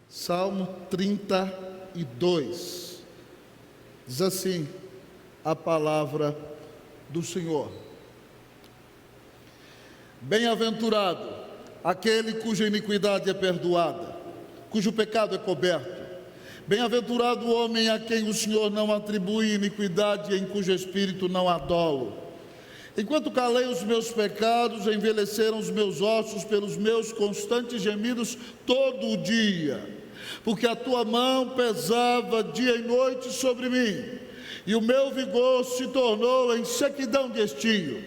Salmo 32, diz assim a palavra do Senhor: Bem-aventurado aquele cuja iniquidade é perdoada, cujo pecado é coberto. Bem-aventurado o homem a quem o Senhor não atribui iniquidade, em cujo espírito não há dolo. Enquanto calei os meus pecados, envelheceram os meus ossos pelos meus constantes gemidos todo o dia, porque a tua mão pesava dia e noite sobre mim, e o meu vigor se tornou em sequidão de estio.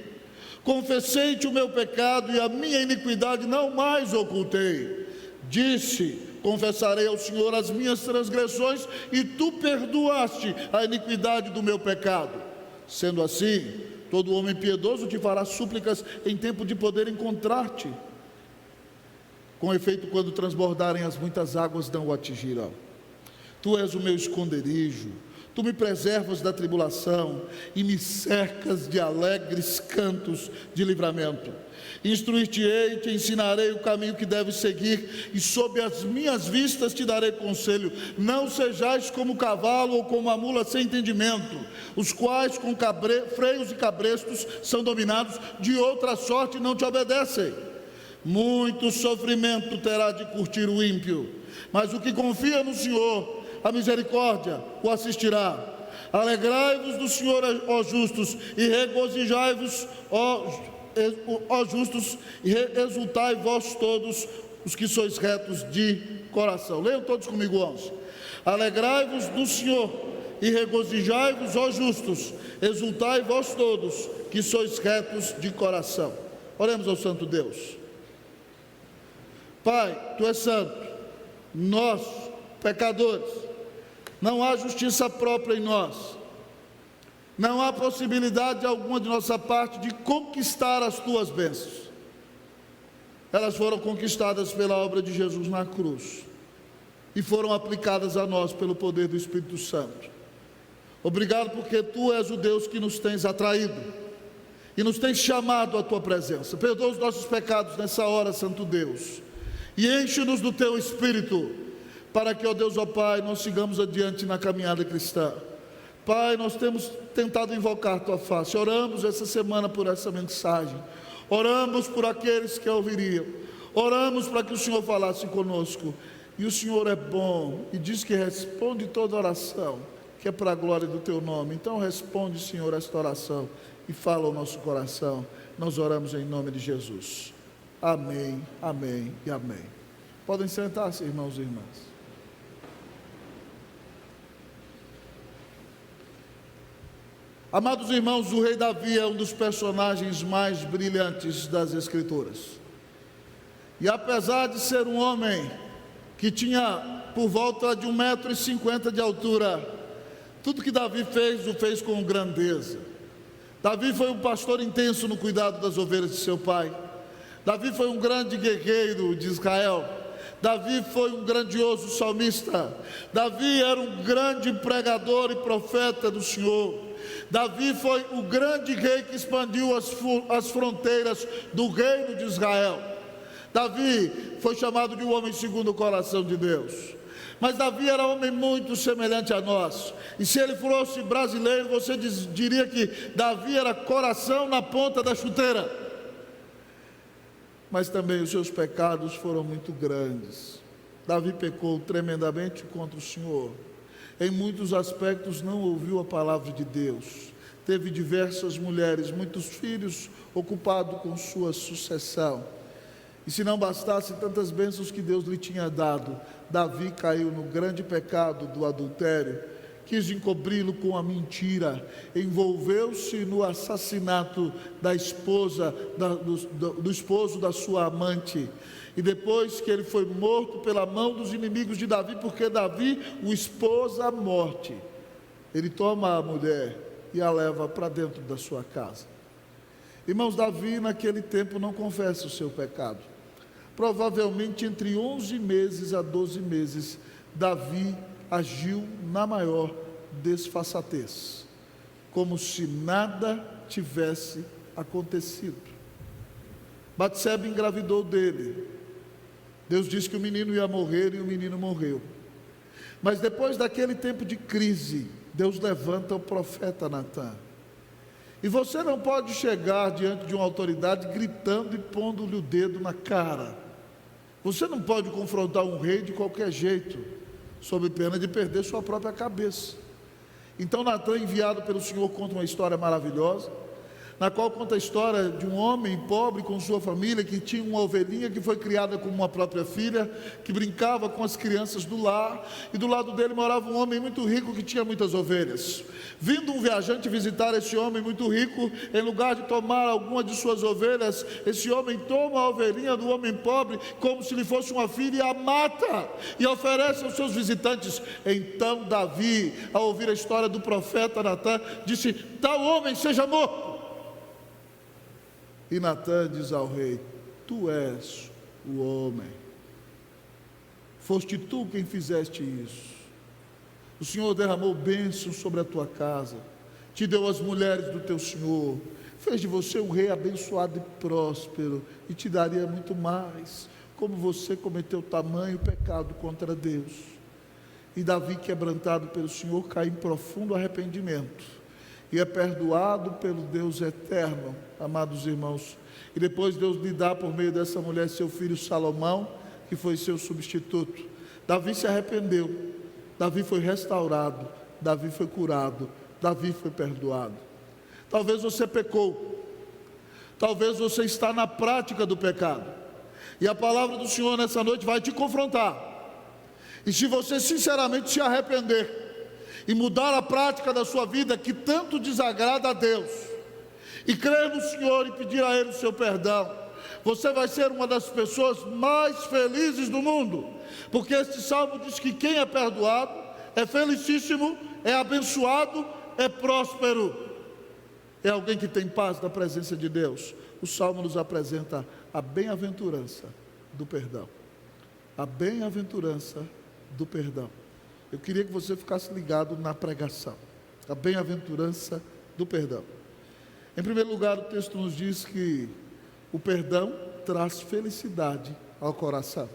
Confessei-te o meu pecado e a minha iniquidade não mais ocultei. Disse: confessarei ao Senhor as minhas transgressões, e tu perdoaste a iniquidade do meu pecado. Sendo assim, todo homem piedoso te fará súplicas em tempo de poder encontrar-te. Com efeito, quando transbordarem as muitas águas, não o atingirão. Tu és o meu esconderijo, tu me preservas da tribulação e me cercas de alegres cantos de livramento. Instruir-te-ei, te ensinarei o caminho que deves seguir, e sob as minhas vistas te darei conselho. Não sejais como o cavalo ou como a mula sem entendimento, os quais com freios e cabrestos são dominados, de outra sorte não te obedecem. Muito sofrimento terá de curtir o ímpio, mas o que confia no Senhor, a misericórdia o assistirá. Alegrai-vos do Senhor, ó justos, e regozijai-vos, ó justos, e exultai vós todos os que sois retos de coração. Leiam todos comigo, 11. Alegrai-vos do Senhor e regozijai-vos, ó justos, exultai vós todos que sois retos de coração. Oremos ao Santo Deus. Pai, tu és santo, nós, pecadores, não há justiça própria em nós, não há possibilidade alguma de nossa parte de conquistar as tuas bênçãos. Elas foram conquistadas pela obra de Jesus na cruz e foram aplicadas a nós pelo poder do Espírito Santo. Obrigado, porque tu és o Deus que nos tens atraído e nos tens chamado à tua presença. Perdoa os nossos pecados nessa hora, Santo Deus, e enche-nos do teu Espírito, para que, ó Deus, ó Pai, nós sigamos adiante na caminhada cristã. Pai, nós temos tentado invocar a tua face. Oramos essa semana por essa mensagem, oramos por aqueles que a ouviriam, oramos para que o Senhor falasse conosco. E o Senhor é bom e diz que responde toda oração, que é para a glória do teu nome. Então responde, Senhor, esta oração e fala ao nosso coração. Nós oramos em nome de Jesus. Amém, amém e amém. Podem sentar-se, irmãos e irmãs. Amados irmãos, o rei Davi é um dos personagens mais brilhantes das Escrituras. E apesar de ser um homem que tinha por volta de 1,50 m de altura, tudo que Davi fez, o fez com grandeza. Davi foi um pastor intenso no cuidado das ovelhas de seu pai. Davi foi um grande guerreiro de Israel. Davi foi um grandioso salmista. Davi era um grande pregador e profeta do Senhor. Davi foi o grande rei que expandiu as fronteiras do reino de Israel. Davi foi chamado de um homem segundo o coração de Deus. Mas Davi era um homem muito semelhante a nós. E se ele fosse brasileiro, você diria que Davi era coração na ponta da chuteira. Mas também os seus pecados foram muito grandes. Davi pecou tremendamente contra o Senhor. Em muitos aspectos não ouviu a palavra de Deus. Teve diversas mulheres, muitos filhos, ocupado com sua sucessão. E se não bastasse tantas bênçãos que Deus lhe tinha dado, Davi caiu no grande pecado do adultério. Quis encobri-lo com a mentira, envolveu-se no assassinato da esposa, do esposo da sua amante. E depois que ele foi morto pela mão dos inimigos de Davi, porque Davi o expôs à morte, ele toma a mulher e a leva para dentro da sua casa. Irmãos, Davi naquele tempo não confessa o seu pecado. Provavelmente entre 11 meses a 12 meses, Davi agiu na maior desfaçatez, como se nada tivesse acontecido. Batseba engravidou dele. Deus disse que o menino ia morrer e o menino morreu. Mas depois daquele tempo de crise, Deus levanta o profeta Natan. E você não pode chegar diante de uma autoridade gritando e pondo-lhe o dedo na cara. Você não pode confrontar um rei de qualquer jeito, sob pena de perder sua própria cabeça. Então Natan, enviado pelo Senhor, conta uma história maravilhosa, na qual conta a história de um homem pobre com sua família, que tinha uma ovelhinha que foi criada como uma própria filha, que brincava com as crianças do lar, e do lado dele morava um homem muito rico que tinha muitas ovelhas. Vindo um viajante visitar esse homem muito rico, em lugar de tomar alguma de suas ovelhas, esse homem toma a ovelhinha do homem pobre como se lhe fosse uma filha e a mata, e oferece aos seus visitantes. Então Davi, ao ouvir a história do profeta Natan, disse: tal homem seja morto. E Natan diz ao rei: tu és o homem, foste tu quem fizeste isso. O Senhor derramou bênção sobre a tua casa, te deu as mulheres do teu Senhor, fez de você um rei abençoado e próspero, e te daria muito mais, como você cometeu tamanho pecado contra Deus. E Davi, quebrantado pelo Senhor, cai em profundo arrependimento, e é perdoado pelo Deus eterno, amados irmãos. E depois Deus lhe dá por meio dessa mulher seu filho Salomão, que foi seu substituto. Davi se arrependeu, Davi foi restaurado, Davi foi curado, Davi foi perdoado. Talvez você pecou, talvez você está na prática do pecado, e a palavra do Senhor nessa noite vai te confrontar. E se você sinceramente se arrepender e mudar a prática da sua vida que tanto desagrada a Deus, e crer no Senhor e pedir a Ele o seu perdão, você vai ser uma das pessoas mais felizes do mundo, porque este salmo diz que quem é perdoado é felicíssimo, é abençoado, é próspero, é alguém que tem paz na presença de Deus. O salmo nos apresenta a bem-aventurança do perdão, a bem-aventurança do perdão. Eu queria que você ficasse ligado na pregação, a bem-aventurança do perdão. Em primeiro lugar, o texto nos diz que o perdão traz felicidade ao coração.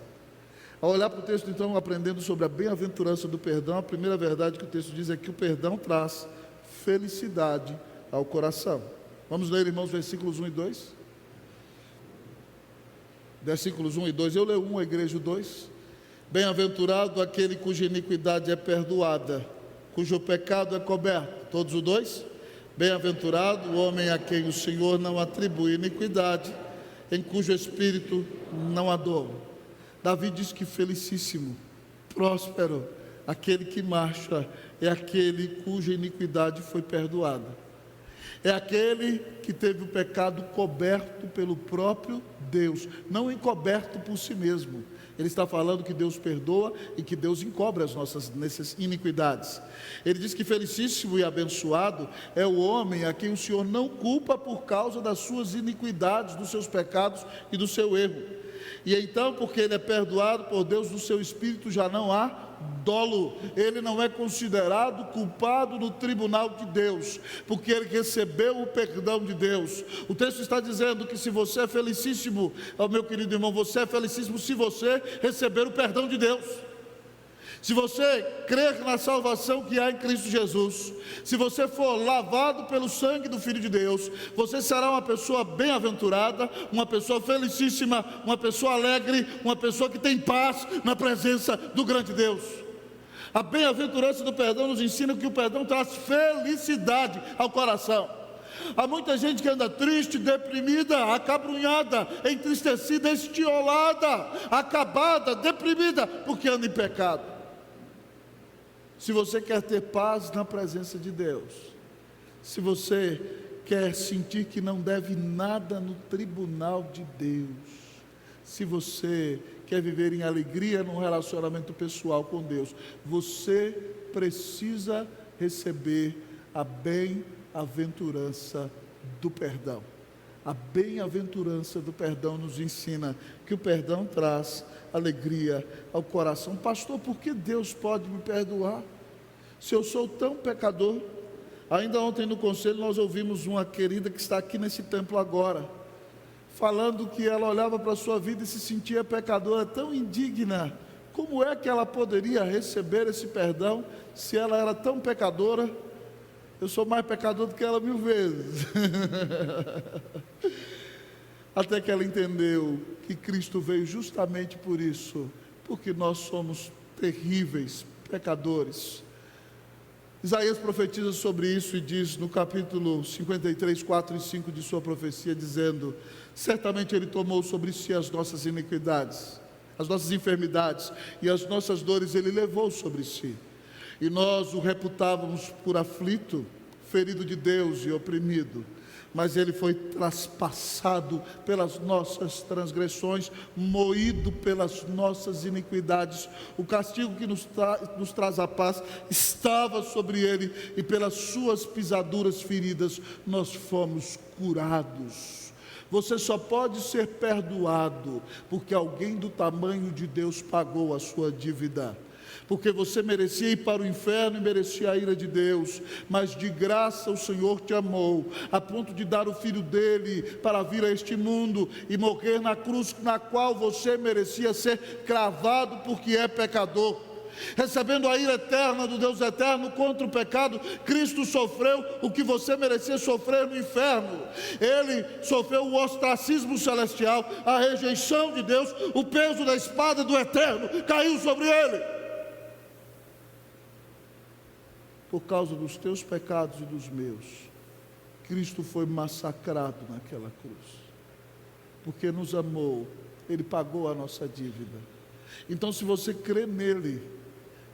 Ao olhar para o texto, então, aprendendo sobre a bem-aventurança do perdão, a primeira verdade que o texto diz é que o perdão traz felicidade ao coração. Vamos ler, irmãos, versículos 1 e 2? Versículos 1 e 2, eu leio 1, a igreja 2. Bem-aventurado aquele cuja iniquidade é perdoada, cujo pecado é coberto. Todos os dois? Bem-aventurado o homem a quem o Senhor não atribui iniquidade, em cujo espírito não há dolo. Davi diz que felicíssimo, próspero, aquele que marcha, é aquele cuja iniquidade foi perdoada. É aquele que teve o pecado coberto pelo próprio Deus, não encoberto por si mesmo. Ele está falando que Deus perdoa e que Deus encobre as nossas iniquidades. Ele diz que felicíssimo e abençoado é o homem a quem o Senhor não culpa por causa das suas iniquidades, dos seus pecados e do seu erro. E então, porque ele é perdoado por Deus, no seu espírito já não há dolo. Ele não é considerado culpado no tribunal de Deus, porque ele recebeu o perdão de Deus. O texto está dizendo que se você é felicíssimo, meu querido irmão, você é felicíssimo se você receber o perdão de Deus. Se você crer na salvação que há em Cristo Jesus, se você for lavado pelo sangue do Filho de Deus, você será uma pessoa bem-aventurada, uma pessoa felicíssima, uma pessoa alegre, uma pessoa que tem paz na presença do grande Deus. A bem-aventurança do perdão nos ensina que o perdão traz felicidade ao coração. Há muita gente que anda triste, deprimida, acabrunhada, entristecida, estiolada, acabada, deprimida, porque anda em pecado. Se você quer ter paz na presença de Deus, se você quer sentir que não deve nada no tribunal de Deus, se você quer viver em alegria num relacionamento pessoal com Deus, você precisa receber a bem-aventurança do perdão. A bem-aventurança do perdão nos ensina que o perdão traz alegria ao coração. Pastor, por que Deus pode me perdoar se eu sou tão pecador? Ainda ontem no conselho nós ouvimos uma querida que está aqui nesse templo agora, falando que ela olhava para a sua vida e se sentia pecadora, tão indigna. Como é que ela poderia receber esse perdão se ela era tão pecadora? Eu sou mais pecador do que ela 1000 vezes. Até que ela entendeu que Cristo veio justamente por isso, porque nós somos terríveis pecadores. Isaías profetiza sobre isso e diz no capítulo 53, 4 e 5 de sua profecia, dizendo: certamente Ele tomou sobre si as nossas iniquidades, as nossas enfermidades, e as nossas dores Ele levou sobre si. E nós o reputávamos por aflito, ferido de Deus e oprimido. Mas Ele foi traspassado pelas nossas transgressões, moído pelas nossas iniquidades. O castigo que nos traz a paz estava sobre Ele, e pelas suas pisaduras feridas nós fomos curados. Você só pode ser perdoado porque alguém do tamanho de Deus pagou a sua dívida. Porque você merecia ir para o inferno e merecia a ira de Deus, mas de graça o Senhor te amou, a ponto de dar o Filho dele para vir a este mundo e morrer na cruz na qual você merecia ser cravado porque é pecador. Recebendo a ira eterna do Deus eterno contra o pecado, Cristo sofreu o que você merecia sofrer no inferno. Ele sofreu o ostracismo celestial, a rejeição de Deus, o peso da espada do eterno caiu sobre Ele. Por causa dos teus pecados e dos meus, Cristo foi massacrado naquela cruz. Porque nos amou, Ele pagou a nossa dívida. Então, se você crê nele,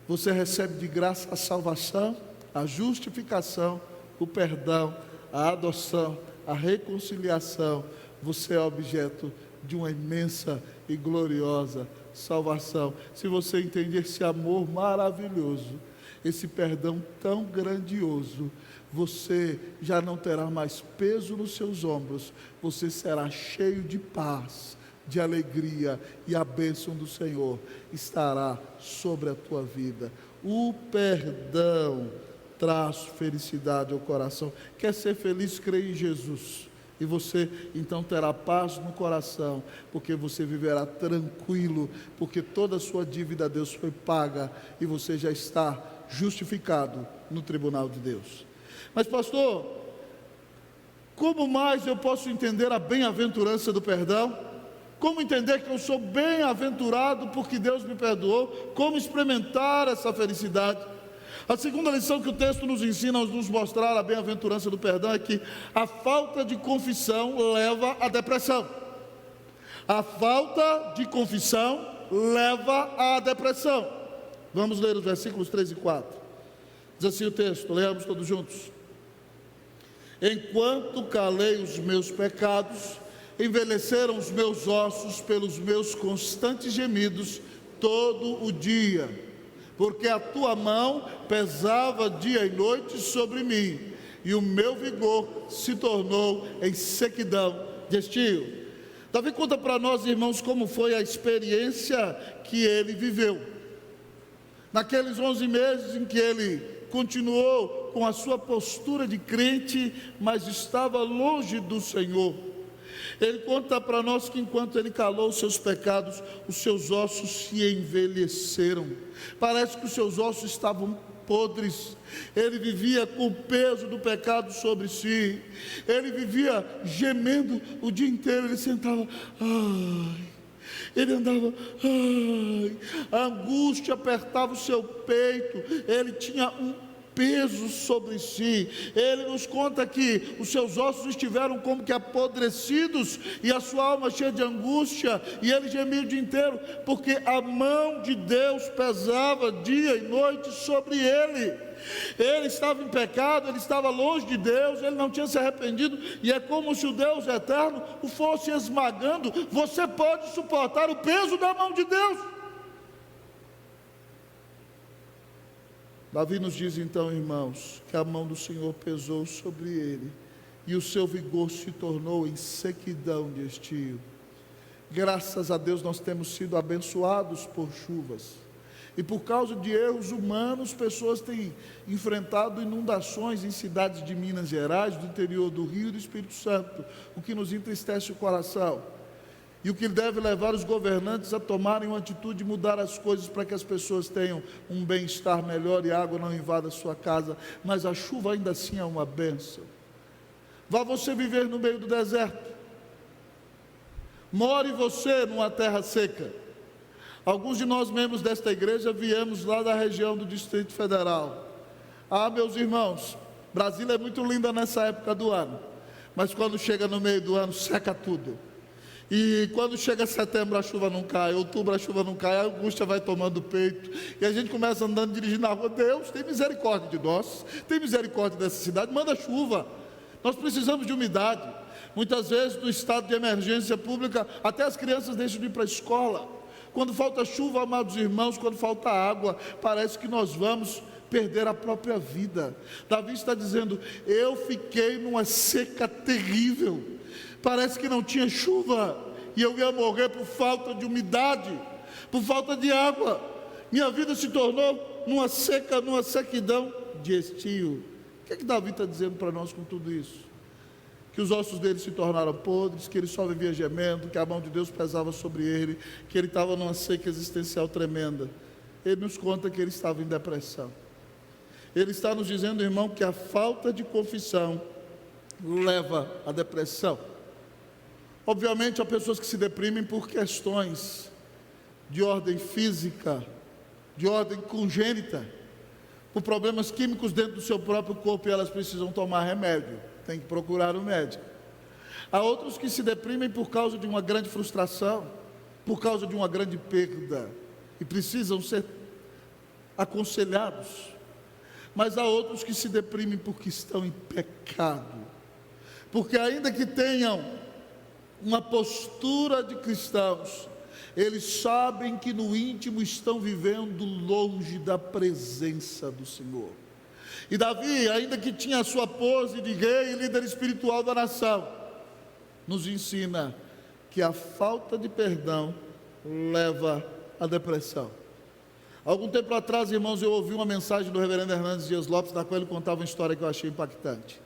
você recebe de graça a salvação, a justificação, o perdão, a adoção, a reconciliação. Você é objeto de uma imensa e gloriosa salvação. Se você entender esse amor maravilhoso, esse perdão tão grandioso, você já não terá mais peso nos seus ombros, você será cheio de paz, de alegria, e a bênção do Senhor estará sobre a tua vida. O perdão traz felicidade ao coração. Quer ser feliz? Creia em Jesus, e você então terá paz no coração, porque você viverá tranquilo, porque toda a sua dívida a Deus foi paga, e você já está justificado no tribunal de Deus. Mas pastor, como mais eu posso entender a bem-aventurança do perdão? Como entender que eu sou bem-aventurado porque Deus me perdoou? Como experimentar essa felicidade? A segunda lição que o texto nos ensina a nos mostrar a bem-aventurança do perdão é que a falta de confissão leva à depressão. A falta de confissão leva à depressão. Vamos ler os versículos 3 e 4. Diz assim o texto, leamos todos juntos. Enquanto calei os meus pecados, envelheceram os meus ossos pelos meus constantes gemidos todo o dia, porque a tua mão pesava dia e noite sobre mim, e o meu vigor se tornou em sequidão de estio. Davi conta para nós, irmãos, como foi a experiência que ele viveu. Naqueles 11 meses em que ele continuou com a sua postura de crente, mas estava longe do Senhor. Ele conta para nós que enquanto ele calou os seus pecados, os seus ossos se envelheceram. Parece que os seus ossos estavam podres. Ele vivia com o peso do pecado sobre si. Ele vivia gemendo o dia inteiro. Ele sentava, ele andava, a angústia apertava o seu peito, ele tinha um peso sobre si. Ele nos conta que os seus ossos estiveram como que apodrecidos, e a sua alma cheia de angústia, e ele gemia o dia inteiro, porque a mão de Deus pesava dia e noite sobre ele. Ele estava em pecado, ele estava longe de Deus, ele não tinha se arrependido, e é como se o Deus eterno o fosse esmagando. Você pode suportar o peso da mão de Deus? Davi nos diz então, irmãos, que a mão do Senhor pesou sobre ele, e o seu vigor se tornou em sequidão de estio. Graças a Deus nós temos sido abençoados por chuvas. E por causa de erros humanos, pessoas têm enfrentado inundações em cidades de Minas Gerais, do interior do Rio e do Espírito Santo, o que nos entristece o coração. E o que deve levar os governantes a tomarem uma atitude e mudar as coisas para que as pessoas tenham um bem-estar melhor e a água não invada a sua casa, mas a chuva ainda assim é uma bênção. Vá você viver no meio do deserto. More você numa terra seca. Alguns de nós, membros desta igreja, viemos lá da região do Distrito Federal. Ah, meus irmãos, Brasília é muito linda nessa época do ano, mas quando chega no meio do ano, seca tudo. E quando chega setembro a chuva não cai, outubro a chuva não cai, a angústia vai tomando o peito, e a gente começa andando, dirigindo na rua. Deus, tem misericórdia de nós, tem misericórdia dessa cidade, manda chuva. Nós precisamos de umidade. Muitas vezes, no estado de emergência pública, até as crianças deixam de ir para a escola. Quando falta chuva, amados irmãos, quando falta água, parece que nós vamos perder a própria vida. Davi está dizendo: eu fiquei numa seca terrível, parece que não tinha chuva, e eu ia morrer por falta de umidade, por falta de água. Minha vida se tornou numa seca, numa sequidão de estio. O que Davi está dizendo para nós com tudo isso? Que os ossos dele se tornaram podres, que ele só vivia gemendo, que a mão de Deus pesava sobre ele, que ele estava numa seca existencial tremenda. Ele nos conta que ele estava em depressão. Ele está nos dizendo, irmão, que a falta de confissão leva à depressão. Obviamente, há pessoas que se deprimem por questões de ordem física, de ordem congênita, por problemas químicos dentro do seu próprio corpo, e elas precisam tomar remédio. Tem que procurar um médico. Há outros que se deprimem por causa de uma grande frustração, por causa de uma grande perda, e precisam ser aconselhados. Mas há outros que se deprimem porque estão em pecado, porque ainda que tenham uma postura de cristãos, eles sabem que no íntimo estão vivendo longe da presença do Senhor. E Davi, ainda que tinha a sua pose de rei e líder espiritual da nação, nos ensina que a falta de perdão leva à depressão. Algum tempo atrás, irmãos, eu ouvi uma mensagem do reverendo Hernandes Dias Lopes, na qual ele contava uma história que eu achei impactante.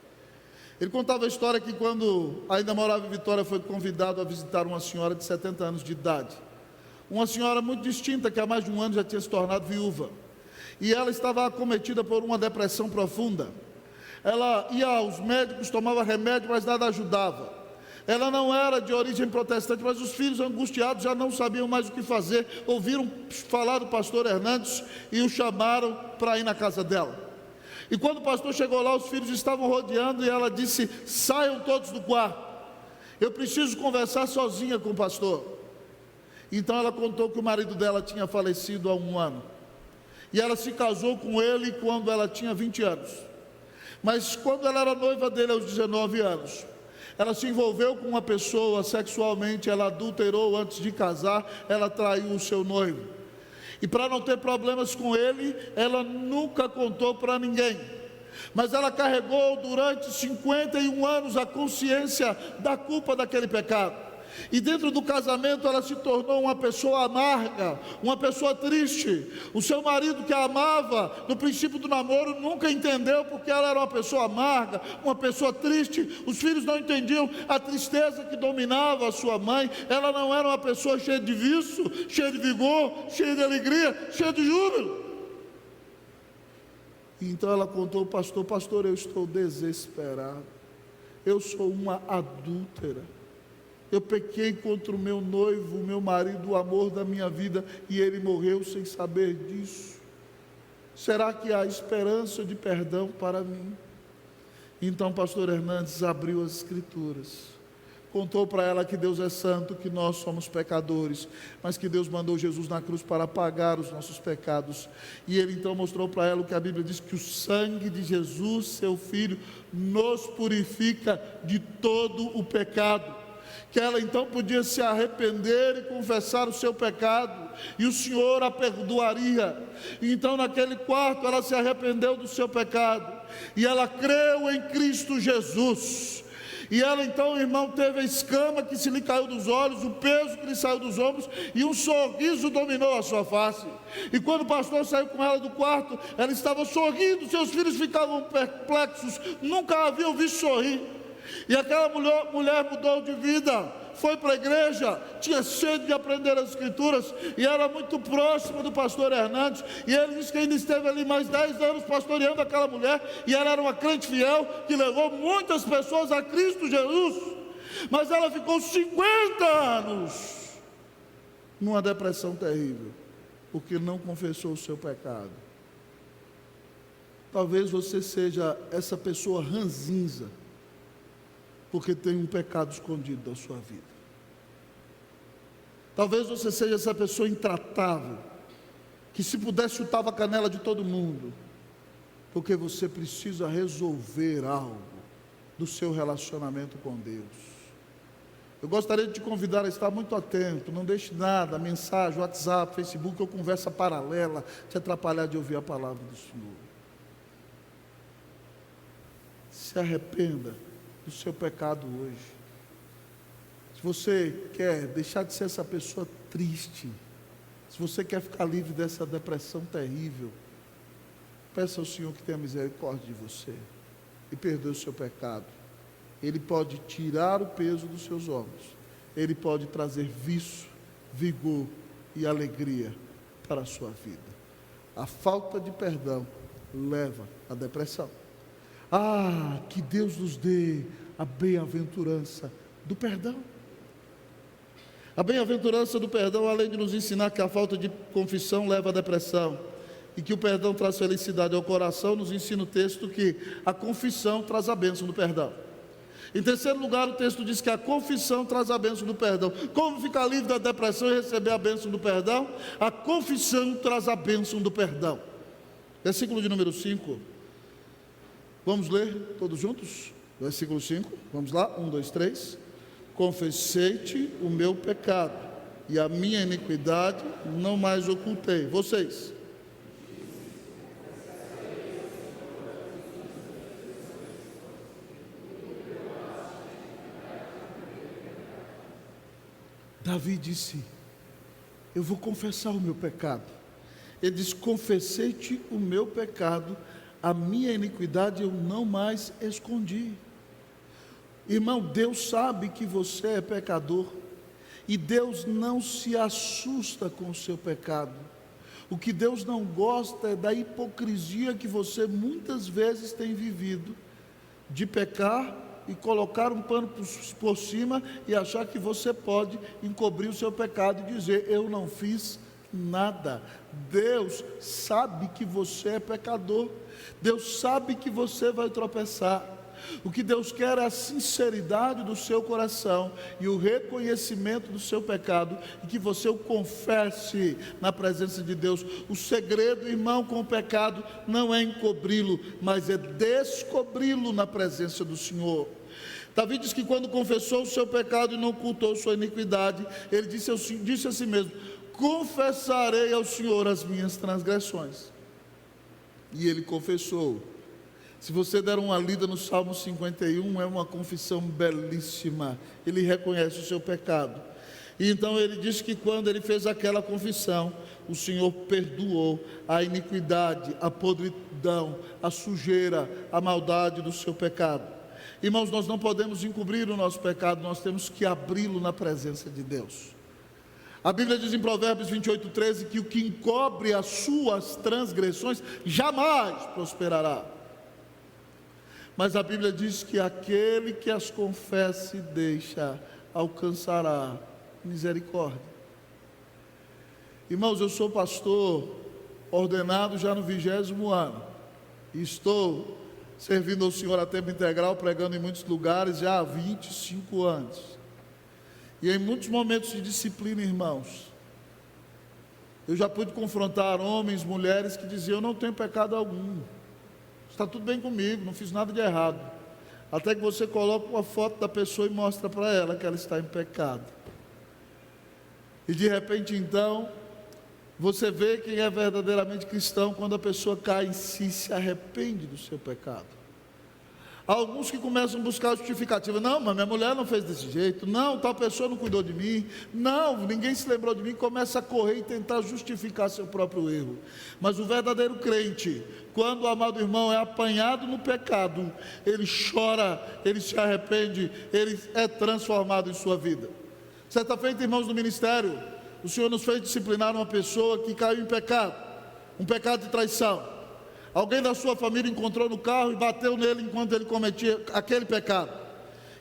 Ele contava a história que quando ainda morava em Vitória, foi convidado a visitar uma senhora de 70 anos de idade. Uma senhora muito distinta, que há mais de um ano já tinha se tornado viúva. E ela estava acometida por uma depressão profunda. Ela ia aos médicos, tomava remédio, mas nada ajudava. Ela não era de origem protestante, mas os filhos angustiados já não sabiam mais o que fazer. Ouviram falar do pastor Hernandes e o chamaram para ir na casa dela. E quando o pastor chegou lá, os filhos estavam rodeando e ela disse: saiam todos do quarto, eu preciso conversar sozinha com o pastor. Então ela contou que o marido dela tinha falecido há um ano. E ela se casou com ele quando ela tinha 20 anos. Mas quando ela era noiva dele aos 19 anos, ela se envolveu com uma pessoa sexualmente, ela adulterou antes de casar, ela traiu o seu noivo. E para não ter problemas com ele, ela nunca contou para ninguém. Mas ela carregou durante 51 anos a consciência da culpa daquele pecado. E dentro do casamento ela se tornou uma pessoa amarga, uma pessoa triste. O seu marido, que a amava no princípio do namoro, nunca entendeu porque ela era uma pessoa amarga, uma pessoa triste. Os filhos não entendiam a tristeza que dominava a sua mãe. Ela não era uma pessoa cheia de vício, cheia de vigor, cheia de alegria, cheia de júbilo. Então ela contou: pastor, eu estou desesperado, eu sou uma adúltera. Eu pequei contra o meu noivo, o meu marido, o amor da minha vida, e ele morreu sem saber disso. Será que há esperança de perdão para mim? Então pastor Hernandes abriu as escrituras, contou para ela que Deus é santo, que nós somos pecadores, mas que Deus mandou Jesus na cruz para pagar os nossos pecados. E ele então mostrou para ela o que a Bíblia diz, que o sangue de Jesus, seu Filho, nos purifica de todo o pecado. Que ela então podia se arrepender e confessar o seu pecado, e o Senhor a perdoaria. Então naquele quarto ela se arrependeu do seu pecado, e ela creu em Cristo Jesus. E ela então, irmão, teve a escama que se lhe caiu dos olhos, o peso que lhe saiu dos ombros, e um sorriso dominou a sua face. E quando o pastor saiu com ela do quarto, ela estava sorrindo, seus filhos ficavam perplexos, nunca a haviam visto sorrir. E aquela mulher mudou de vida, foi para a igreja, tinha sede de aprender as escrituras, e era muito próxima do pastor Hernandes, e ele disse que ainda esteve ali mais 10 anos pastoreando aquela mulher, e ela era uma crente fiel, que levou muitas pessoas a Cristo Jesus, mas ela ficou 50 anos, numa depressão terrível, porque não confessou o seu pecado. Talvez você seja essa pessoa ranzinza, porque tem um pecado escondido da sua vida. Talvez você seja essa pessoa intratável, que se pudesse chutava a canela de todo mundo, porque você precisa resolver algo do seu relacionamento com Deus. Eu gostaria de te convidar a estar muito atento, não deixe nada, mensagem, WhatsApp, Facebook ou conversa paralela, te atrapalhar de ouvir a palavra do Senhor. Se arrependa do seu pecado hoje. Se você quer deixar de ser essa pessoa triste, se você quer ficar livre dessa depressão terrível, peça ao Senhor que tenha misericórdia de você e perdoe o seu pecado. Ele pode tirar o peso dos seus ombros, Ele pode trazer vício, vigor e alegria para a sua vida. A falta de perdão leva à depressão. Que Deus nos dê a bem-aventurança do perdão. A bem-aventurança do perdão, além de nos ensinar que a falta de confissão leva à depressão e que o perdão traz felicidade ao coração, nos ensina o texto que a confissão traz a bênção do perdão. Em terceiro lugar, o texto diz que a confissão traz a bênção do perdão. Como ficar livre da depressão e receber a bênção do perdão? A confissão traz a bênção do perdão. Versículo de número 5. Vamos ler todos juntos? Versículo 5, vamos lá, 1, 2, 3. Confessei-te o meu pecado, e a minha iniquidade não mais ocultei. Vocês. Davi disse, eu vou confessar o meu pecado. Ele diz, confessei-te o meu pecado, a minha iniquidade eu não mais escondi. Irmão, Deus sabe que você é pecador, e Deus não se assusta com o seu pecado. O que Deus não gosta é da hipocrisia que você muitas vezes tem vivido, de pecar e colocar um pano por cima e achar que você pode encobrir o seu pecado e dizer, eu não fiz nada. Deus sabe que você é pecador, Deus sabe que você vai tropeçar. O que Deus quer é a sinceridade do seu coração e o reconhecimento do seu pecado, e que você o confesse na presença de Deus. O segredo, irmão, com o pecado não é encobri-lo, mas é descobri-lo na presença do Senhor. Davi diz que quando confessou o seu pecado e não ocultou sua iniquidade, ele disse a si mesmo, confessarei ao Senhor as minhas transgressões. E ele confessou. Se você der uma lida no Salmo 51, é uma confissão belíssima. Ele reconhece o seu pecado. E então ele diz que quando ele fez aquela confissão, o Senhor perdoou a iniquidade, a podridão, a sujeira, a maldade do seu pecado. Irmãos, nós não podemos encobrir o nosso pecado, nós temos que abri-lo na presença de Deus. A Bíblia diz em Provérbios 28:13 que o que encobre as suas transgressões jamais prosperará. Mas a Bíblia diz que aquele que as confessa e deixa, alcançará misericórdia. Irmãos, eu sou pastor ordenado já no 20º ano. E estou servindo ao Senhor a tempo integral, pregando em muitos lugares já há 25 anos. E em muitos momentos de disciplina, irmãos, eu já pude confrontar homens, mulheres que diziam, eu não tenho pecado algum. Está tudo bem comigo, não fiz nada de errado. Até que você coloca uma foto da pessoa e mostra para ela que ela está em pecado. E de repente então, você vê quem é verdadeiramente cristão quando a pessoa cai em si e se arrepende do seu pecado. Há alguns que começam a buscar justificativa. Não, mas minha mulher não fez desse jeito. Não, tal pessoa não cuidou de mim. Não, ninguém se lembrou de mim. Começa a correr e tentar justificar seu próprio erro. Mas o verdadeiro crente, quando o amado irmão é apanhado no pecado, ele chora, ele se arrepende, ele é transformado em sua vida. Certa feita, irmãos do ministério, o Senhor nos fez disciplinar uma pessoa que caiu em pecado, um pecado de traição. Alguém da sua família encontrou no carro e bateu nele enquanto ele cometia aquele pecado.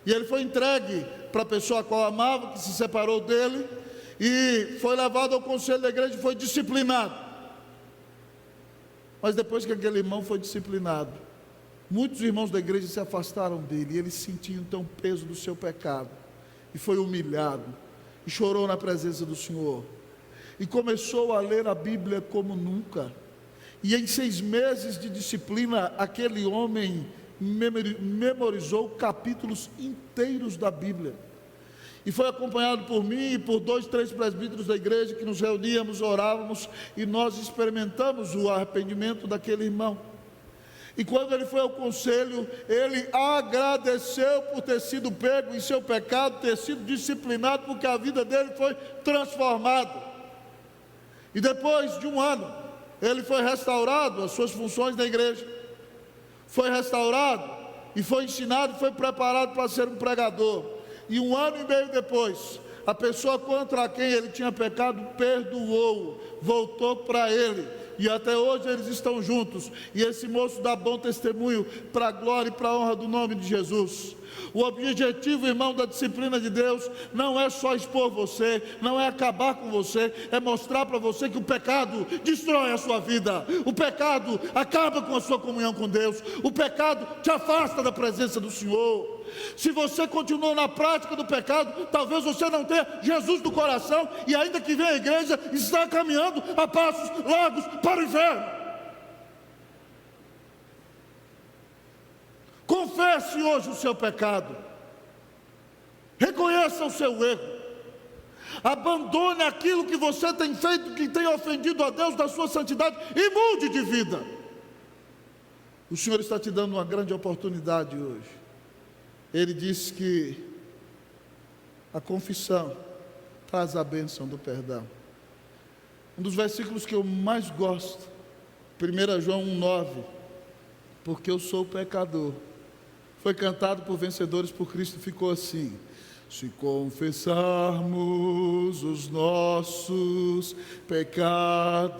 E ele foi entregue para a pessoa a qual amava, que se separou dele, e foi levado ao conselho da igreja e foi disciplinado. Mas depois que aquele irmão foi disciplinado, muitos irmãos da igreja se afastaram dele, e ele sentiu então o peso do seu pecado, e foi humilhado, e chorou na presença do Senhor, e começou a ler a Bíblia como nunca. E em 6 meses de disciplina, aquele homem memorizou capítulos inteiros da Bíblia. E foi acompanhado por mim e por 2, 3 presbíteros da igreja, que nos reuníamos, orávamos, e nós experimentamos o arrependimento daquele irmão. E quando ele foi ao conselho, ele agradeceu por ter sido pego em seu pecado, ter sido disciplinado, porque a vida dele foi transformada. E depois de 1 ano, ele foi restaurado as suas funções na igreja, foi restaurado e foi ensinado, foi preparado para ser um pregador. E 1 ano e meio depois, a pessoa contra quem ele tinha pecado perdoou, voltou para ele, e até hoje eles estão juntos, e esse moço dá bom testemunho para a glória e para a honra do nome de Jesus. O objetivo, irmão, da disciplina de Deus não é só expor você, não é acabar com você, é mostrar para você que o pecado destrói a sua vida, o pecado acaba com a sua comunhão com Deus, o pecado te afasta da presença do Senhor. Se você continua na prática do pecado, talvez você não tenha Jesus no coração, e ainda que venha à igreja, está caminhando a passos largos para o inferno. Confesse hoje o seu pecado, reconheça o seu erro, abandone aquilo que você tem feito, que tem ofendido a Deus da sua santidade, e mude de vida. O Senhor está te dando uma grande oportunidade hoje. Ele disse que a confissão traz a bênção do perdão. Um dos versículos que eu mais gosto, 1 João 1,9, porque eu sou pecador, foi cantado por vencedores por Cristo, ficou assim: se confessarmos os nossos pecados,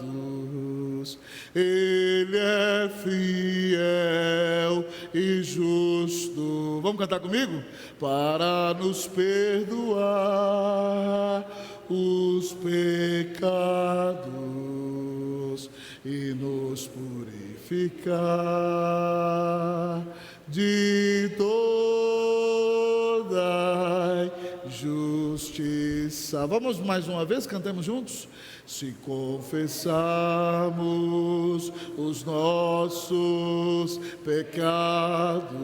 Ele é fiel e justo. Vamos cantar comigo? Para nos perdoar os pecados e nos purificar de toda justiça. Vamos mais uma vez, cantemos juntos. Se confessarmos os nossos pecados,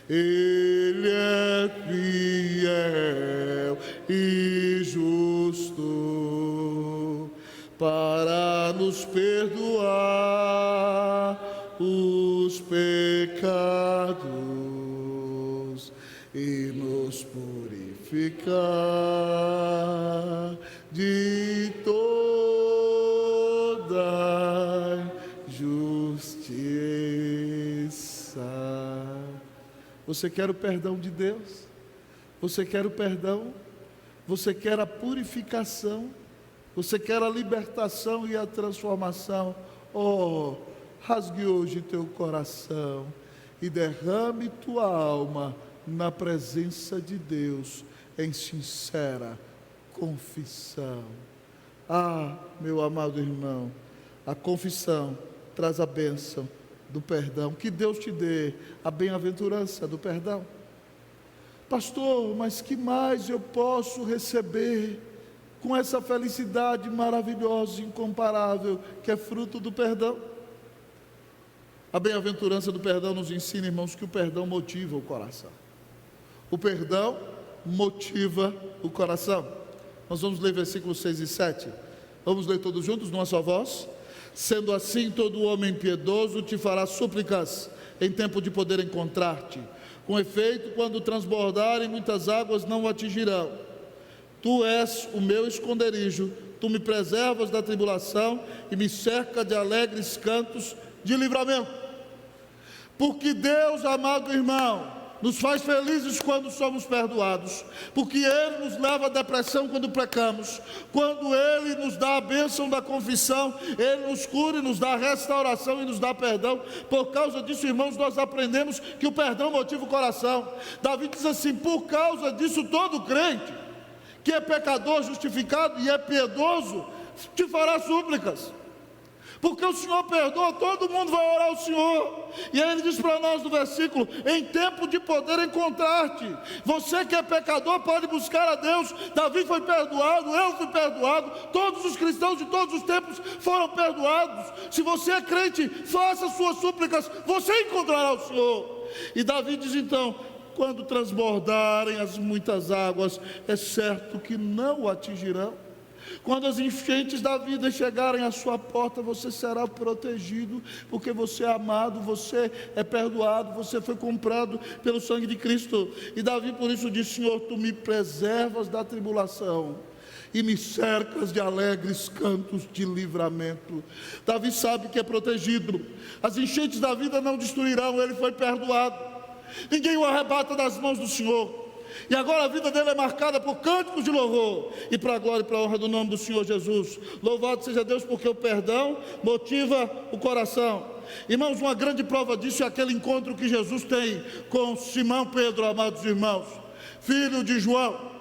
Ele é fiel e justo para nos perdoar os pecados e nos purificar de toda justiça. Você quer o perdão de Deus? Você quer o perdão? Você quer a purificação? Você quer a libertação e a transformação? Oh, rasgue hoje teu coração e derrame tua alma na presença de Deus em sincera confissão. Ah, meu amado irmão, a confissão traz a bênção do perdão. Que Deus te dê a bem-aventurança do perdão. Pastor, mas que mais eu posso receber com essa felicidade maravilhosa e incomparável que é fruto do perdão? A bem-aventurança do perdão nos ensina, irmãos, que o perdão motiva o coração. O perdão motiva o coração. Nós vamos ler versículos 6 e 7. Vamos ler todos juntos, numa só voz. Sendo assim, todo homem piedoso te fará súplicas em tempo de poder encontrar-te. Com efeito, quando transbordarem muitas águas, não o atingirão. Tu és o meu esconderijo, tu me preservas da tribulação e me cerca de alegres cantos de livramento. Porque Deus, amado irmão, nos faz felizes quando somos perdoados, porque Ele nos leva à depressão quando pecamos, quando Ele nos dá a bênção da confissão, Ele nos cura e nos dá a restauração e nos dá perdão. Por causa disso, irmãos, nós aprendemos que o perdão motiva o coração. Davi diz assim: por causa disso, todo crente que é pecador justificado e é piedoso te fará súplicas. Porque o Senhor perdoa, todo mundo vai orar ao Senhor. E aí ele diz para nós no versículo: em tempo de poder encontrar-te. Você que é pecador pode buscar a Deus. Davi foi perdoado, eu fui perdoado, todos os cristãos de todos os tempos foram perdoados. Se você é crente, faça suas súplicas, você encontrará o Senhor. E Davi diz então: quando transbordarem as muitas águas, é certo que não o atingirão. Quando as enchentes da vida chegarem à sua porta, você será protegido, porque você é amado, você é perdoado, você foi comprado pelo sangue de Cristo. E Davi por isso diz: Senhor, tu me preservas da tribulação e me cercas de alegres cantos de livramento. Davi sabe que é protegido, as enchentes da vida não destruirão, ele foi perdoado, ninguém o arrebata das mãos do Senhor. E agora a vida dele é marcada por cânticos de louvor, e para a glória e para a honra do nome do Senhor Jesus. Louvado seja Deus, porque o perdão motiva o coração. Irmãos, uma grande prova disso é aquele encontro que Jesus tem com Simão Pedro, amados irmãos, filho de João,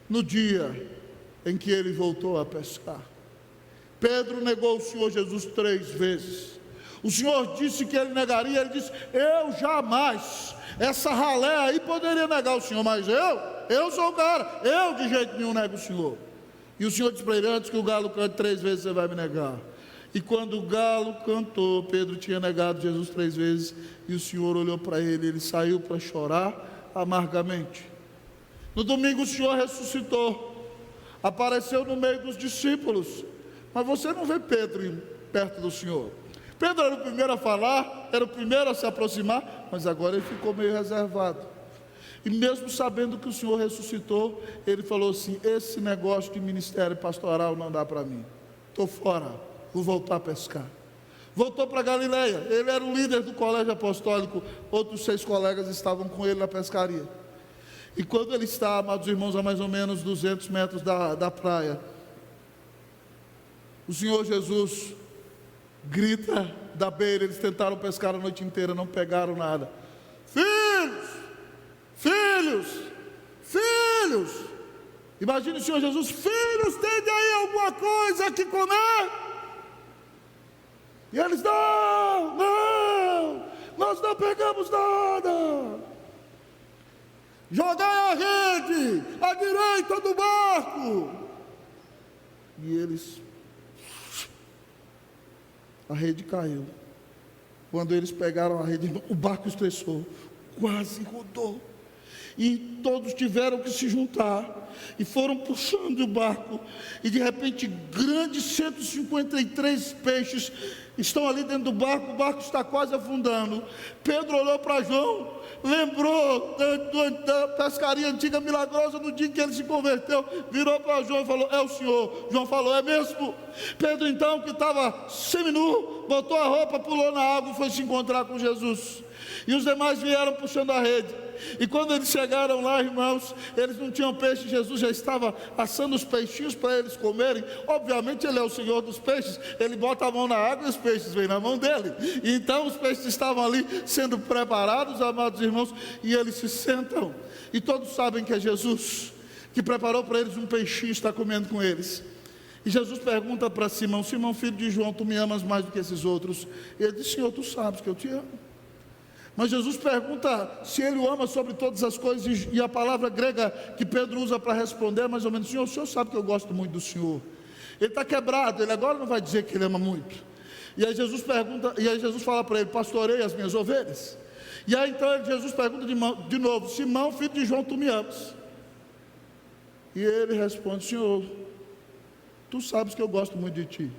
no dia em que ele voltou a pescar. Pedro negou o Senhor Jesus 3 vezes. O Senhor disse que ele negaria, ele disse: eu jamais, essa ralé aí poderia negar o Senhor, mas eu sou o cara, eu de jeito nenhum nego o Senhor. E o Senhor disse para ele: antes que o galo cante 3 vezes, você vai me negar. E quando o galo cantou, Pedro tinha negado Jesus 3 vezes, e o Senhor olhou para ele, ele saiu para chorar amargamente. No domingo o Senhor ressuscitou, apareceu no meio dos discípulos, mas você não vê Pedro perto do Senhor. Pedro era o primeiro a falar, era o primeiro a se aproximar, mas agora ele ficou meio reservado. E mesmo sabendo que o Senhor ressuscitou, ele falou assim: esse negócio de ministério pastoral não dá para mim, estou fora, vou voltar a pescar. Voltou para Galileia, ele era o líder do colégio apostólico, outros 6 colegas estavam com ele na pescaria. E quando ele está, amados irmãos, a mais ou menos 200 metros da praia, o Senhor Jesus grita da beira. Eles tentaram pescar a noite inteira, não pegaram nada. Filhos, filhos, filhos. Imagine o Senhor Jesus: filhos, tem aí alguma coisa que comer? E eles: não, nós não pegamos nada. Jogai a rede à direita do barco. E eles, a rede caiu. Quando eles pegaram a rede, o barco estressou, quase rodou. E todos tiveram que se juntar e foram puxando o barco. E de repente, grandes 153 peixes estão ali dentro do barco. O barco está quase afundando. Pedro olhou para João, lembrou da pescaria antiga milagrosa no dia em que ele se converteu, virou para João e falou: é o Senhor. João falou: é mesmo. Pedro então, que estava seminu, botou a roupa, pulou na água e foi se encontrar com Jesus. E os demais vieram puxando a rede. E quando eles chegaram lá, irmãos, eles não tinham peixe. Jesus já estava assando os peixinhos para eles comerem. Obviamente ele é o Senhor dos peixes, ele bota a mão na água e os peixes vêm na mão dele. E então os peixes estavam ali sendo preparados, amados irmãos, e eles se sentam, e todos sabem que é Jesus que preparou para eles um peixinho, está comendo com eles. E Jesus pergunta para Simão: Simão, filho de João, tu me amas mais do que esses outros? E ele diz: Senhor, tu sabes que eu te amo. Mas Jesus pergunta se ele o ama sobre todas as coisas, e a palavra grega que Pedro usa para responder é mais ou menos: Senhor, o Senhor sabe que eu gosto muito do Senhor. Ele está quebrado, ele agora não vai dizer que ele ama muito. E aí Jesus fala para ele: pastorei as minhas ovelhas. E aí então Jesus pergunta de novo: Simão, filho de João, tu me amas? E ele responde: Senhor, tu sabes que eu gosto muito de ti.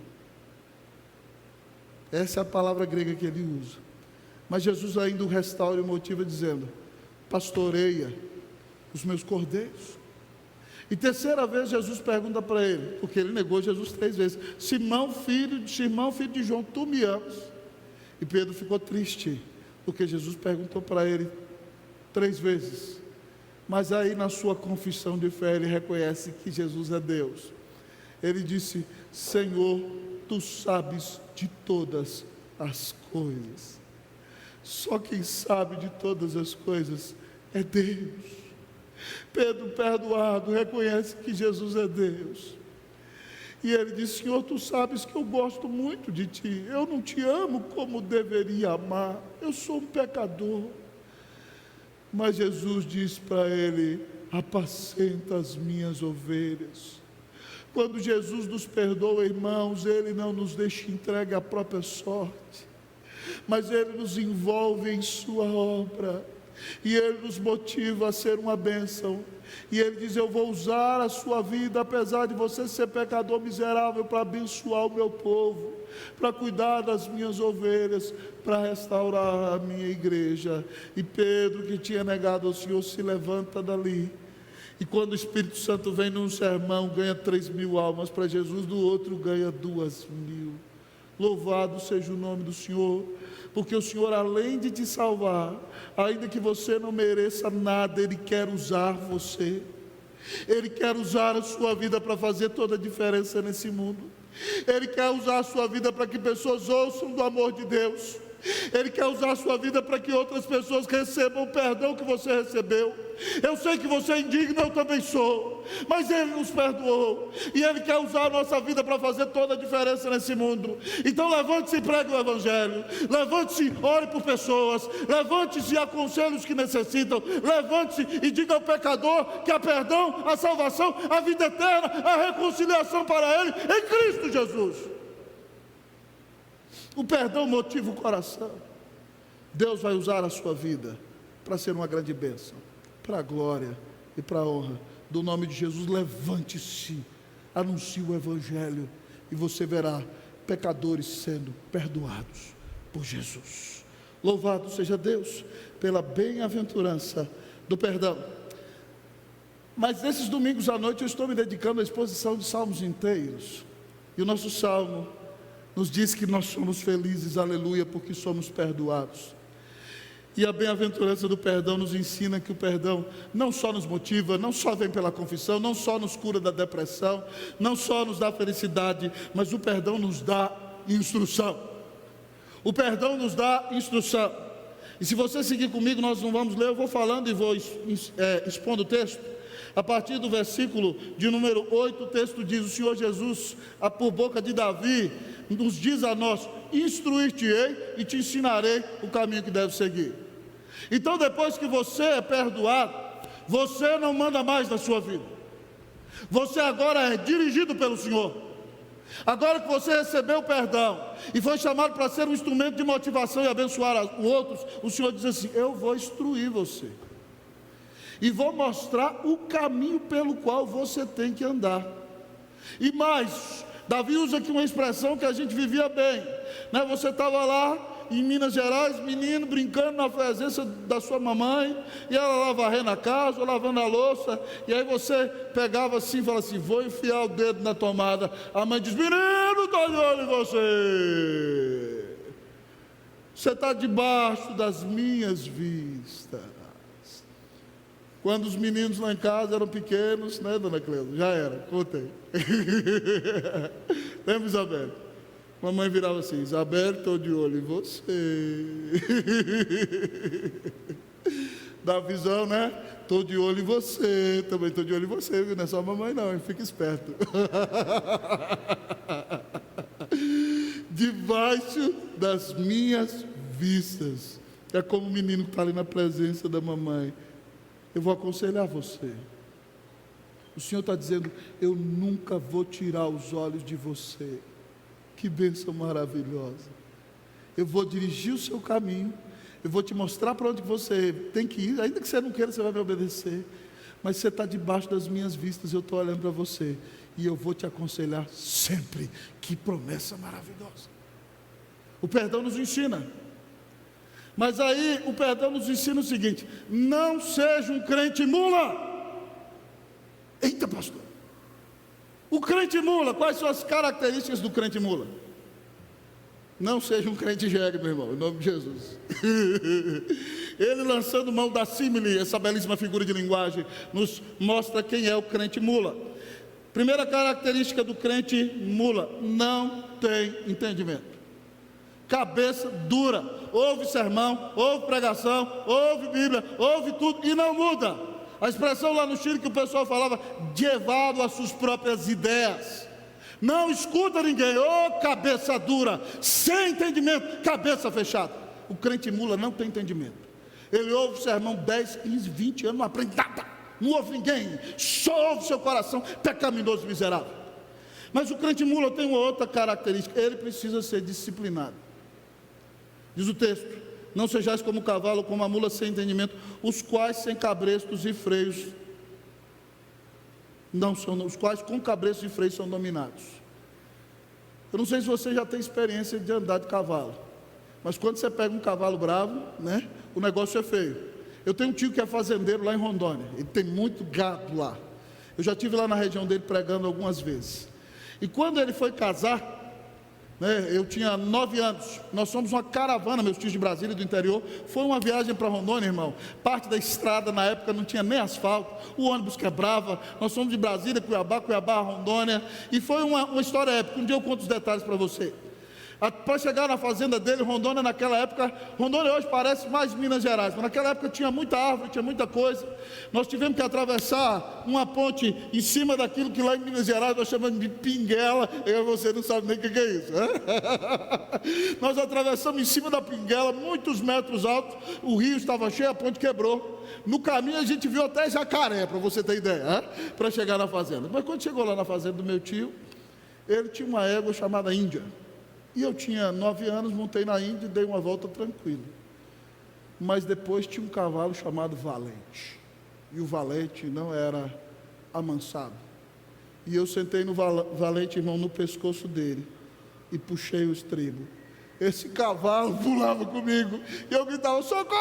Essa é a palavra grega que ele usa. Mas Jesus ainda o restaura e o motiva dizendo: pastoreia os meus cordeiros. E terceira vez Jesus pergunta para ele, porque ele negou Jesus 3 vezes: Simão, filho de João, tu me amas? E Pedro ficou triste, porque Jesus perguntou para ele 3 vezes. Mas aí na sua confissão de fé ele reconhece que Jesus é Deus. Ele disse: Senhor, tu sabes de todas as coisas. Só quem sabe de todas as coisas é Deus. Pedro, perdoado, reconhece que Jesus é Deus. E ele diz: Senhor, tu sabes que eu gosto muito de ti. Eu não te amo como deveria amar. Eu sou um pecador. Mas Jesus diz para ele: apacenta as minhas ovelhas. Quando Jesus nos perdoa, irmãos, Ele não nos deixa entregue à própria sorte, mas Ele nos envolve em sua obra, e Ele nos motiva a ser uma bênção, e Ele diz: eu vou usar a sua vida, apesar de você ser pecador miserável, para abençoar o meu povo, para cuidar das minhas ovelhas, para restaurar a minha igreja. E Pedro, que tinha negado ao Senhor, se levanta dali. E quando o Espírito Santo vem num sermão, ganha 3.000 almas para Jesus, do outro ganha 2.000. Louvado seja o nome do Senhor, porque o Senhor, além de te salvar, ainda que você não mereça nada, Ele quer usar você. Ele quer usar a sua vida para fazer toda a diferença nesse mundo. Ele quer usar a sua vida para que pessoas ouçam do amor de Deus. Ele quer usar a sua vida para que outras pessoas recebam o perdão que você recebeu. Eu sei que você é indigno, eu também sou, mas Ele nos perdoou, e Ele quer usar a nossa vida para fazer toda a diferença nesse mundo. Então levante-se e pregue o Evangelho, levante-se, ore por pessoas, levante-se e aconselhe os que necessitam, levante-se e diga ao pecador que há perdão, a salvação, a vida eterna, a reconciliação para Ele em Cristo Jesus. O perdão motiva o coração. Deus vai usar a sua vida para ser uma grande bênção, para a glória e para a honra do nome de Jesus. Levante-se, anuncie o Evangelho, e você verá pecadores sendo perdoados por Jesus. Louvado seja Deus pela bem-aventurança do perdão. Mas nesses domingos à noite eu estou me dedicando à exposição de salmos inteiros, e o nosso salmo nos diz que nós somos felizes, aleluia, porque somos perdoados. E a bem-aventurança do perdão nos ensina que o perdão não só nos motiva, não só vem pela confissão, não só nos cura da depressão, não só nos dá felicidade, mas o perdão nos dá instrução. O perdão nos dá instrução. E se você seguir comigo, nós não vamos ler, eu vou falando e vou expondo o texto. A partir do versículo de número 8, o texto diz: o Senhor Jesus, por boca de Davi, nos diz a nós: instruir-te-ei e te ensinarei o caminho que deve seguir. Então, depois que você é perdoado, você não manda mais na sua vida. Você agora é dirigido pelo Senhor. Agora que você recebeu o perdão e foi chamado para ser um instrumento de motivação e abençoar os outros, o Senhor diz assim: eu vou instruir você e vou mostrar o caminho pelo qual você tem que andar. E mais, Davi usa aqui uma expressão que a gente vivia bem, né? Você estava lá em Minas Gerais, menino, brincando na presença da sua mamãe, e ela lá varrendo a casa, lavando a louça, e aí você pegava assim e falava assim: vou enfiar o dedo na tomada. A mãe diz: menino, estou de olho em você, você está debaixo das minhas vistas. Quando os meninos lá em casa eram pequenos, né, dona Cleusa? Já era, contei. Lembra, Isabel? Mamãe virava assim: Isabel, estou de olho em você. Dá visão, né? Estou de olho em você. Também estou de olho em você, viu? Não é só a mamãe não, hein? Fica esperto. Debaixo das minhas vistas. É como o menino que está ali na presença da mamãe. Eu vou aconselhar você. O Senhor está dizendo: eu nunca vou tirar os olhos de você. Que bênção maravilhosa. Eu vou dirigir o seu caminho. Eu vou te mostrar para onde você tem que ir. Ainda que você não queira, você vai me obedecer. Mas você está debaixo das minhas vistas. Eu estou olhando para você. e eu vou te aconselhar sempre. Que promessa maravilhosa. O perdão nos ensina. Mas aí o perdão nos ensina o seguinte: não seja um crente mula. Eita, pastor. O crente mula, quais são as características do crente mula? Não seja um crente jegue, meu irmão, em nome de Jesus. Ele, lançando mão da símile, essa belíssima figura de linguagem, nos mostra quem é o crente mula. Primeira característica do crente mula: não tem entendimento. Cabeça dura, ouve sermão, ouve pregação, ouve Bíblia, ouve tudo e não muda. A expressão lá no Chile que o pessoal falava: levado às suas próprias ideias. Não escuta ninguém, cabeça dura, sem entendimento, cabeça fechada. O crente mula não tem entendimento. Ele ouve o sermão 10, 15, 20 anos, não aprende nada, não ouve ninguém, só ouve seu coração pecaminoso e miserável. Mas o crente mula tem uma outra característica: ele precisa ser disciplinado. Diz o texto: não sejais como o cavalo, como a mula sem entendimento, os quais sem cabrestos e freios não são, os quais com cabrestos e freios são dominados. Eu não sei se você já tem experiência de andar de cavalo, mas quando você pega um cavalo bravo, né, o negócio é feio. Eu tenho um tio que é fazendeiro lá em Rondônia, ele tem muito gado lá. Eu já estive lá na região dele pregando algumas vezes. E quando ele foi casar, eu tinha 9 anos, nós fomos uma caravana, meus tios de Brasília e do interior. Foi uma viagem para Rondônia, irmão. Parte da estrada na época não tinha nem asfalto, o ônibus quebrava. Nós fomos de Brasília, Cuiabá, Rondônia. E foi uma história épica. Um dia eu conto os detalhes para você. Para chegar na fazenda dele, Rondônia naquela época, Rondônia hoje parece mais Minas Gerais, mas naquela época tinha muita árvore, tinha muita coisa. Nós tivemos que atravessar uma ponte em cima daquilo que lá em Minas Gerais nós chamamos de pinguela. Você não sabe nem o que é isso, né? Nós atravessamos em cima da pinguela, muitos metros altos, o rio estava cheio, a ponte quebrou. No caminho a gente viu até jacaré, para você ter ideia, para chegar na fazenda. Mas quando chegou lá na fazenda do meu tio, ele tinha uma égua chamada Índia. E eu tinha 9 anos, montei na Índia e dei uma volta tranquilo. Mas depois tinha um cavalo chamado Valente. E o Valente não era amansado. E eu sentei no Valente, irmão, no pescoço dele e puxei o estribo. Esse cavalo pulava comigo e eu gritava: socorro!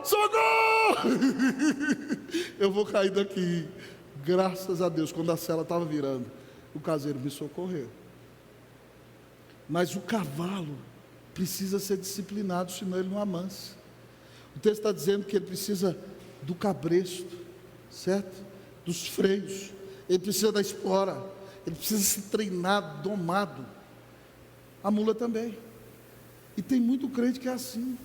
Socorro! Eu vou cair daqui. Graças a Deus, quando a sela estava virando, o caseiro me socorreu. Mas o cavalo precisa ser disciplinado, senão ele não amansa. O texto está dizendo que ele precisa do cabresto, certo? Dos freios, ele precisa da espora, ele precisa ser treinado, domado. A mula também. E tem muito crente que é assim.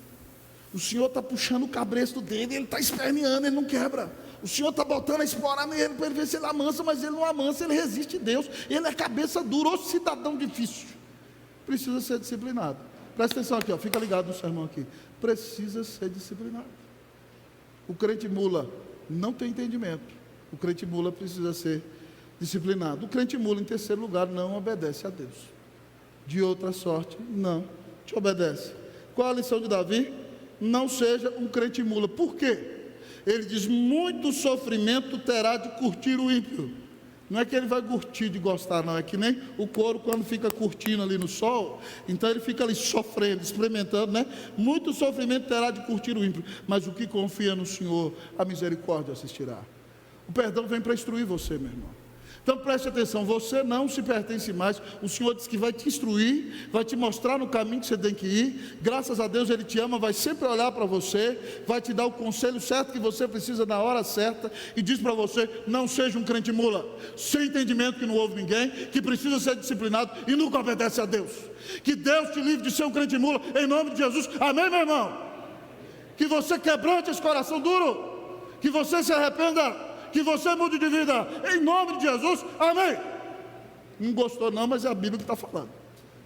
O Senhor está puxando o cabresto dele, ele está esperneando, ele não quebra. O Senhor está botando a espora nele para ele ver se ele amansa, mas ele não amansa, ele resiste a Deus. Ele é cabeça dura, ou cidadão difícil. Precisa ser disciplinado. Presta atenção aqui, fica ligado no sermão aqui. Precisa ser disciplinado. O crente mula não tem entendimento. O crente mula precisa ser disciplinado. O crente mula, em terceiro lugar, não obedece a Deus. De outra sorte, não te obedece. Qual a lição de Davi? Não seja um crente mula. Por quê? Ele diz: muito sofrimento terá de curtir o ímpio. Não é que ele vai curtir de gostar, não. É que nem o couro quando fica curtindo ali no sol. Então ele fica ali sofrendo, experimentando, né? Muito sofrimento terá de curtir o ímpio. Mas o que confia no Senhor, a misericórdia assistirá. O perdão vem para instruir você, meu irmão. Então preste atenção, você não se pertence mais. O Senhor diz que vai te instruir, vai te mostrar no caminho que você tem que ir. Graças a Deus Ele te ama, vai sempre olhar para você, vai te dar o conselho certo que você precisa na hora certa. E diz para você: não seja um crente mula, sem entendimento, que não ouve ninguém, que precisa ser disciplinado e nunca obedece a Deus. Que Deus te livre de ser um crente mula, em nome de Jesus, amém, meu irmão? Que você quebrante esse coração duro, que você se arrependa, que você mude de vida, em nome de Jesus, amém. Não gostou não, mas é a Bíblia que está falando.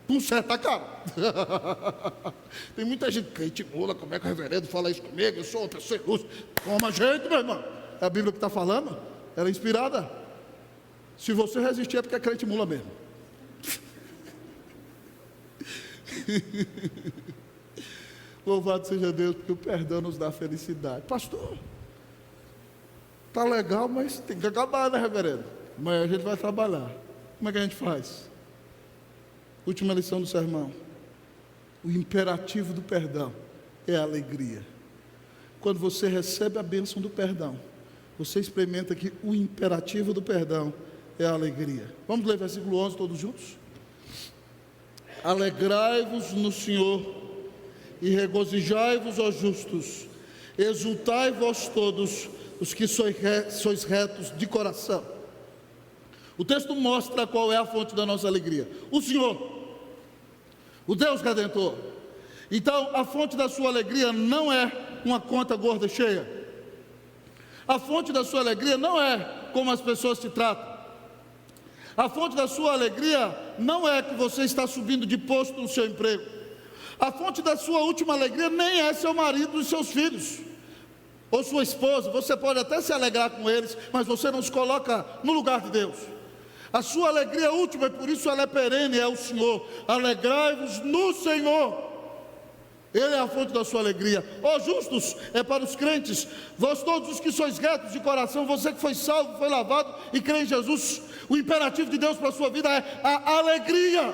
Conserta a cara. Tem muita gente: crente mula, como é que o reverendo fala isso comigo? Eu sou uma pessoa ilustre. Toma jeito, meu irmão. É a Bíblia que está falando, ela é inspirada. Se você resistir é porque é crente mula mesmo. Louvado seja Deus, porque o perdão nos dá felicidade. Pastor, tá legal, mas tem que acabar, né, reverendo? Amanhã a gente vai trabalhar. Como é que a gente faz? Última lição do sermão. O imperativo do perdão é a alegria. Quando você recebe a bênção do perdão, você experimenta que o imperativo do perdão é a alegria. Vamos ler versículo 11 todos juntos? Alegrai-vos no Senhor e regozijai-vos, ó justos, exultai vós todos os que sois retos de coração. O texto mostra qual é a fonte da nossa alegria: o Senhor, o Deus Redentor. Então, a fonte da sua alegria não é uma conta gorda cheia. A fonte da sua alegria não é como as pessoas te tratam. A fonte da sua alegria não é que você está subindo de posto no seu emprego. A fonte da sua última alegria nem é seu marido e seus filhos, ou sua esposa. Você pode até se alegrar com eles, mas você não se coloca no lugar de Deus. A sua alegria última, e por isso ela é perene, é o Senhor. Alegrai-vos no Senhor. Ele é a fonte da sua alegria. Ó justos, é para os crentes, vós todos os que sois retos de coração, você que foi salvo, foi lavado e crê em Jesus, o imperativo de Deus para a sua vida é a alegria.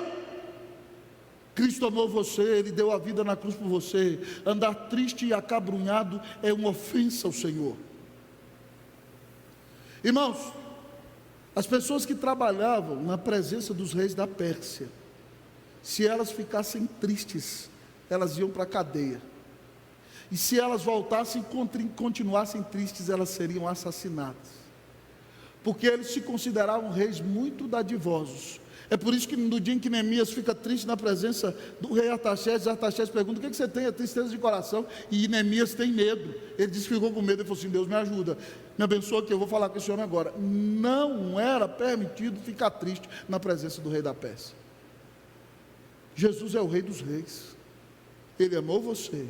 Cristo amou você, Ele deu a vida na cruz por você. Andar triste e acabrunhado é uma ofensa ao Senhor. Irmãos, as pessoas que trabalhavam na presença dos reis da Pérsia, se elas ficassem tristes, elas iam para a cadeia. E se elas voltassem e continuassem tristes, elas seriam assassinadas. Porque eles se consideravam reis muito dadivosos. É por isso que no dia em que Neemias fica triste na presença do rei Artaxerxes, Artaxerxes pergunta: o que você tem? É tristeza de coração. E Neemias tem medo. Ele disse que ficou com medo. Ele falou assim: Deus me ajuda, me abençoa, que eu vou falar com esse homem agora. Não era permitido ficar triste na presença do rei da Pérsia. Jesus é o rei dos reis. Ele amou você,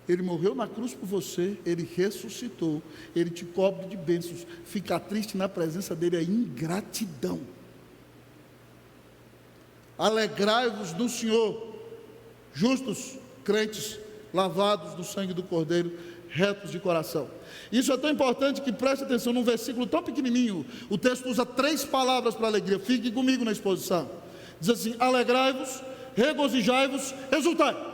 Ele morreu na cruz por você, Ele ressuscitou, Ele te cobre de bênçãos. Ficar triste na presença dEle é ingratidão. Alegrai-vos no Senhor, justos, crentes, lavados no sangue do Cordeiro, retos de coração. Isso é tão importante que preste atenção num versículo tão pequenininho. O texto usa 3 palavras para alegria. Fique comigo na exposição. Diz assim: alegrai-vos, regozijai-vos, exultai.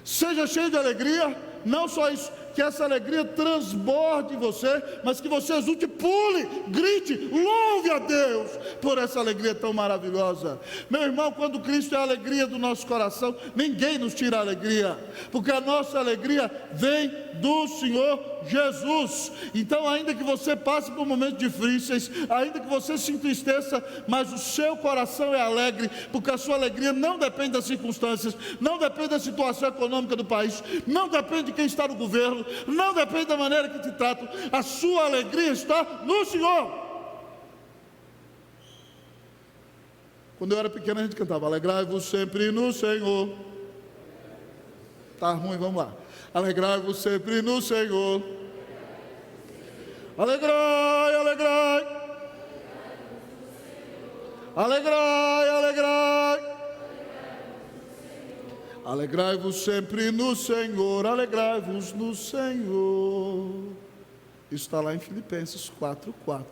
Seja cheio de alegria, não só isso, que essa alegria transborde em você, mas que você exulte, pule, grite, louve a Deus por essa alegria tão maravilhosa. Meu irmão, quando Cristo é a alegria do nosso coração, ninguém nos tira a alegria, porque a nossa alegria vem do Senhor Jesus. Então, ainda que você passe por momentos difíceis, ainda que você se entristeça, mas o seu coração é alegre, porque a sua alegria não depende das circunstâncias, não depende da situação econômica do país, não depende de quem está no governo, não depende da maneira que te tratam. A sua alegria está no Senhor. Quando eu era pequeno a gente cantava: alegrai-vos sempre no Senhor. Tá ruim, vamos lá. Alegrai-vos sempre no Senhor. Alegrai, alegrai. Alegrai, alegrai. Alegrai-vos sempre no Senhor, alegrai-vos no Senhor. Isso está lá em Filipenses 4:4.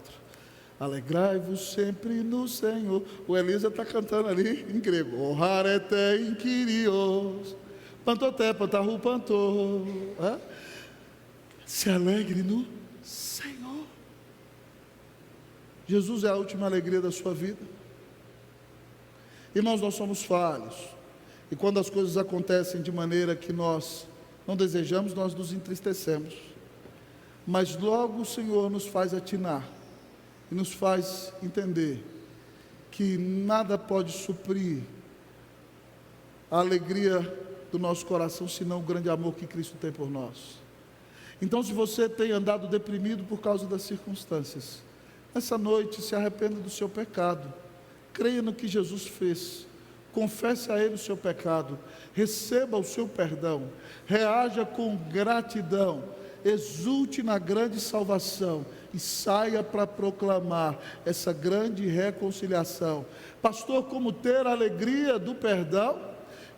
Alegrai-vos sempre no Senhor. O Elisa está cantando ali em grego: Orarete in Kyrios, pantoté, pantarru, pantor. Se alegre no Senhor. Jesus é a última alegria da sua vida. Irmãos, nós somos falhos. E quando as coisas acontecem de maneira que nós não desejamos, nós nos entristecemos. Mas logo o Senhor nos faz atinar e nos faz entender que nada pode suprir a alegria do nosso coração, senão o grande amor que Cristo tem por nós. Então, se você tem andado deprimido por causa das circunstâncias, nessa noite se arrependa do seu pecado, creia no que Jesus fez. Confesse a Ele o seu pecado, receba o seu perdão, reaja com gratidão, exulte na grande salvação e saia para proclamar essa grande reconciliação. Pastor, como ter a alegria do perdão?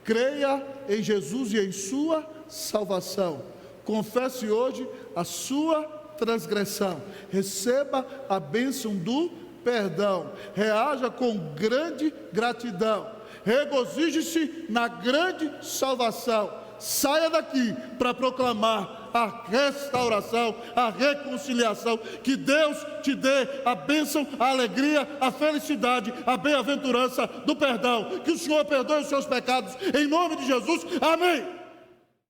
Creia em Jesus e em sua salvação. Confesse hoje a sua transgressão, receba a bênção do perdão. Reaja com grande gratidão. Regozije-se na grande salvação. Saia daqui para proclamar a restauração, a reconciliação. Que Deus te dê a bênção, a alegria, a felicidade, a bem-aventurança do perdão. Que o Senhor perdoe os seus pecados, em nome de Jesus. Amém.